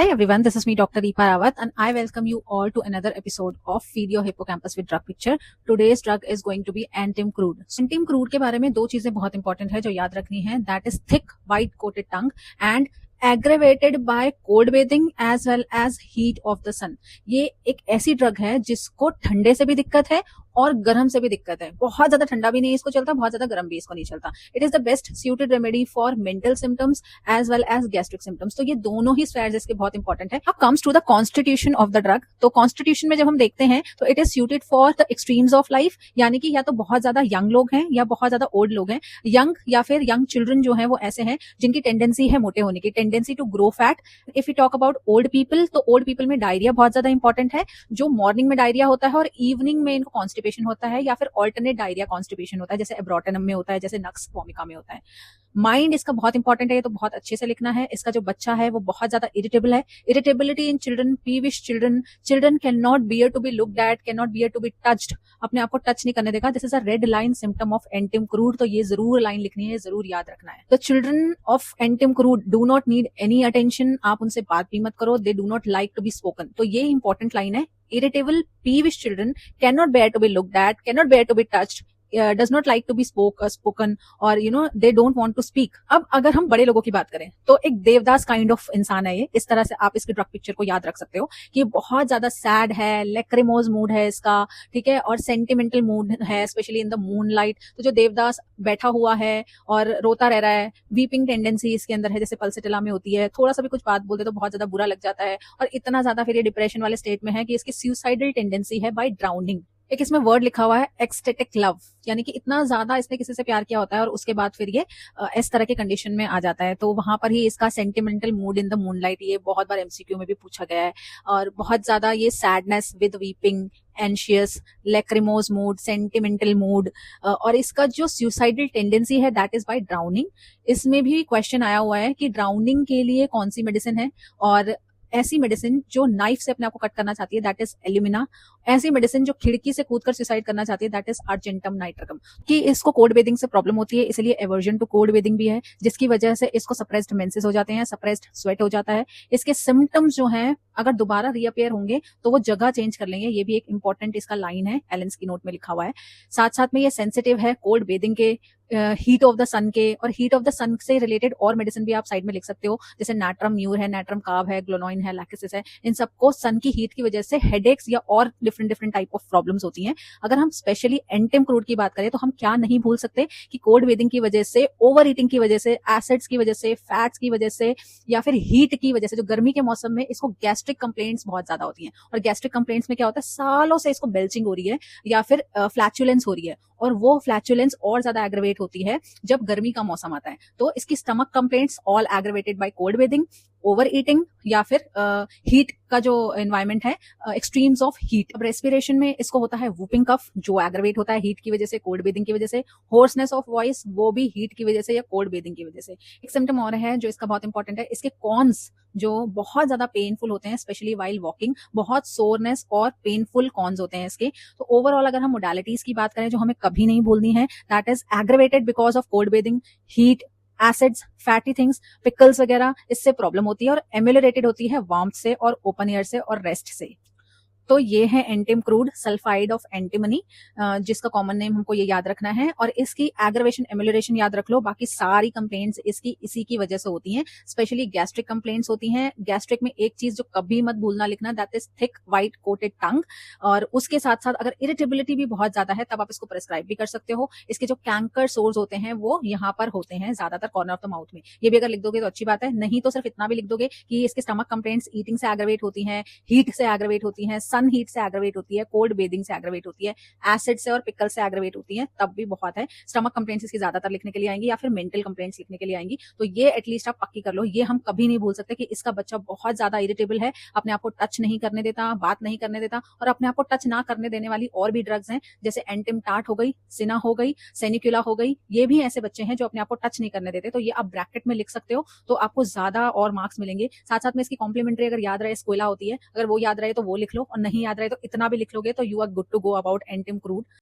Hi everyone, this is me Dr. Deepa Rawat and I welcome you all to another episode of Feed Your Hippocampus with Drug Picture. Today's drug is going to be Antim Crude. Antim Crude के बारे में दो चीजें बहुत important है जो याद रखनी है. That is thick white coated tongue and aggravated by cold bathing as well as heat of the sun. ये एक ऐसी ड्रग है जिसको ठंडे से भी दिक्कत है और गर्म से भी दिक्कत है. बहुत ज्यादा ठंडा भी नहीं इसको चलता, बहुत ज्यादा गर्म भी इसको नहीं चलता. It is the best suited remedy for mental symptoms as well as gastric symptoms. तो ये दोनों ही स्ट्रैटेजीज इसके बहुत इंपॉर्टेंट है. अब comes to the constitution of the drug. तो कॉन्स्टिट्यूशन में जब हम देखते हैं तो it is suited for the extremes of life, यानी कि या तो बहुत ज्यादा यंग लोग हैं या बहुत ज्यादा ओल्ड लोग हैं. यंग या फिर यंग चिल्ड्रन जो है वो ऐसे हैं जिनकी टेंडेंसी है मोटे होने की, tendency to grow fat. If you talk about old people, तो ओल्ड पीपल में डायरिया बहुत ज्यादा इंपॉर्टेंट है. जो मॉर्निंग में डायरिया होता है और इवनिंग में इनको कॉन्स्टिपेशन होता है या फिर ऑल्टरनेट डायरिया कॉन्स्टिपेशन होता है, जैसे एब्रोटनम में होता है, जैसे नक्स वोमिका में होता है. माइंड इसका बहुत इंपॉर्टेंट है, ये तो बहुत अच्छे से लिखना है. इसका जो बच्चा है वो बहुत ज्यादा इरिटेबल है. Irritability in children, peevish children, children can not bear to be looked at, can not bear to be touched, अपने आप को टच नहीं करने देगा. This is a red line symptom of antim crud. तो ये जरूर लाइन लिखनी है, जरूर याद रखना है. तो children of antim crud do not need any attention. आप उनसे बात भी मत करो. They do not like to be spoken. तो ये इंपॉर्टेंट लाइन है. Irritable, peevish children cannot bear to be looked at, cannot bear to be touched, does not like to be spoken, or they don't want to speak. अब अगर हम बड़े लोगों की बात करें तो एक देवदास काइंड ऑफ इंसान है ये. इस तरह से आप इसके ड्रग पिक्चर को याद रख सकते हो कि बहुत ज्यादा सैड है, लेक्रिमोज मूड है इसका, ठीक है, और सेंटिमेंटल मूड है, specially in the moon light. तो जो देवदास बैठा हुआ है और रोता रह रहा है, वीपिंग टेंडेंसी इसके अंदर है, जैसे पल्सेटिला में होती है. थोड़ा सा भी कुछ बात बोलते तो बहुत ज्यादा बुरा लग जाता है, और इतना ज्यादा फिर ये डिप्रेशन वाले स्टेट में है कि इसकी सुसाइडल टेंडेंसी है बाय ड्राउनिंग. एक इसमें वर्ड लिखा हुआ है एक्सटेटिक लव, यानी कि इतना ज्यादा इसने किसी से प्यार किया होता है और उसके बाद फिर ये इस तरह के कंडीशन में आ जाता है. तो वहां पर ही इसका sentimental mood in the moonlight, ये बहुत बार एमसीक्यू में भी पूछा गया है. और बहुत ज्यादा ये sadness with weeping, anxious, lachrymose mood, sentimental mood, और इसका जो सुसाइडल टेंडेंसी है दैट इज बाय ड्राउनिंग. इसमें भी क्वेश्चन आया हुआ है कि ड्राउनिंग के लिए कौन सी मेडिसिन है, और ऐसी मेडिसिन जो नाइफ से अपने आप को कट करना चाहती है दैट इज एल्यूमिना. ऐसी मेडिसिन जो खिड़की से कूदकर सुसाइड करना चाहती है दैट इज अर्जेंटम नाइट्रकम. कि इसको कोल्ड बेदिंग से प्रॉब्लम होती है, इसलिए एवर्जन टू कोल्ड बेदिंग भी है, जिसकी वजह से इसको सप्रेस्ड मेंसेस हो जाते हैं, सप्रेस्ड स्वेट हो जाता है. इसके सिम्टम्स जो हैं अगर दोबारा रीअपेयर होंगे तो वो जगह चेंज कर लेंगे. ये भी एक इंपॉर्टेंट इसका लाइन है, एलेंस की नोट में लिखा हुआ है. साथ साथ में ये सेंसिटिव है कोल्ड बेदिंग के, हीट ऑफ द सन के, और हीट ऑफ द सन से रिलेटेड और मेडिसिन भी आप साइड में लिख सकते हो, जैसे नाट्रम म्यूर है, नाट्रम काब है, ग्लोनोइन है, लैक्सिस है. इन सबको सन की हीट की वजह से हेडेक्स या और डिफरेंट टाइप ऑफ प्रॉब्लम्स होती हैं. अगर हम स्पेशली एंटिम क्रूड की बात करें तो हम क्या नहीं भूल सकते कि कोल्ड बेदिंग की वजह से, ओवर ईटिंग की वजह से, एसिड्स की वजह से, फैट्स की वजह से, या फिर हीट की वजह से, जो गर्मी के मौसम में इसको गैस्ट्रिक कंप्लेंट्स बहुत ज्यादा होती हैं. और गैस्ट्रिक कंप्लेंट्स में क्या होता है, सालों से इसको बेल्चिंग हो रही है या फिर फ्लैचुलेंस हो रही है, और वो फ्लैचुलेंस और ज्यादा एग्रेवेट होती है जब गर्मी का मौसम आता है. तो इसकी stomach complaints all aggravated by cold bathing, over eating, या फिर हीट का जो एनवायरमेंट है, एक्सट्रीम्स ऑफ हीट. अब रेस्पिरेशन में इसको होता है वूपिंग कफ, जो एग्रेवेट होता है हीट की वजह से, कोल्ड बेदिंग की वजह से. होर्सनेस ऑफ वॉइस, वो भी हीट की वजह से या कोल्ड बेदिंग की वजह से. एक सिम्टम और है जो इसका बहुत इंपॉर्टेंट है, इसके कॉन्स जो बहुत ज्यादा पेनफुल होते हैं, स्पेशली वाइल वॉकिंग, बहुत सोरनेस और पेनफुल कॉन्स होते हैं इसके. तो ओवरऑल अगर हम मोडालिटीज की बात करें जो हमें कभी नहीं भूलनी है, that is aggravated because of cold bathing, heat, acids, fatty things, pickles वगैरह, इससे प्रॉब्लम होती है. और एम्यूलरेटेड होती है वार्मथ से और ओपन एयर से और रेस्ट से. तो ये है Antim crude sulphide of antimony, जिसका कॉमन नेम हमको ये याद रखना है. और इसकी एग्रेवेशन, एम्यूलरेशन याद रख लो. बाकी सारी कंप्लेंट्स इसकी इसी की वजह से होती हैं, स्पेशली गैस्ट्रिक कंप्लेंट्स होती हैं. गैस्ट्रिक में एक चीज जो कभी मत भूलना लिखना, that is thick white coated टंग. और उसके साथ साथ अगर इरिटेबिलिटी भी बहुत ज्यादा है तब आप इसको प्रेस्क्राइब भी कर सकते हो. इसके जो कैंकर सोर्स होते हैं वो यहाँ पर होते हैं ज्यादातर, कॉर्नर ऑफ द माउथ में. ये भी अगर लिख दोगे तो अच्छी बात है, नहीं तो सिर्फ इतना भी लिख दोगे कि इसके स्टमक कंप्लेंट्स ईटिंग से एग्रेवेट होती हैं, हीट से एग्रेवेट होती हैं, सन हीट से एग्रेवेट होती है, कोल्ड बेदिंग से एग्रेवेट होती है, एसिड से और पिकल से एग्रेवेट होती है, तब भी बहुत है. स्टमक कंप्लेंट्स इसकी ज्यादातर लिखने के लिए आएंगी या फिर मेंटल कंप्लेंट्स लिखने के लिए आएंगी. तो ये एटलीस्ट आप पक्की कर लो. ये हम कभी नहीं भूल सकते कि इसका बच्चा बहुत ज्यादा इरिटेबल है, अपने आप को टच नहीं करने देता, बात नहीं करने देता. और अपने आप को टच ना करने देने वाली और भी ड्रग्स हैं, जैसे एंटिम टाट हो गई, सिना हो गई, सेनिक्यूला हो गई. ये भी ऐसे बच्चे हैं जो अपने आप को टच नहीं करने देते. तो ये आप ब्रैकेट में लिख सकते हो, तो आपको ज्यादा और मार्क्स मिलेंगे. साथ साथ में इसकी कॉम्प्लीमेंट्री अगर याद रहे, स्कोला होती है, अगर वो याद रहे तो वो लिख लो, और नहीं याद रहे तो इतना भी लिख लोगे तो you are good to go about Antim crude.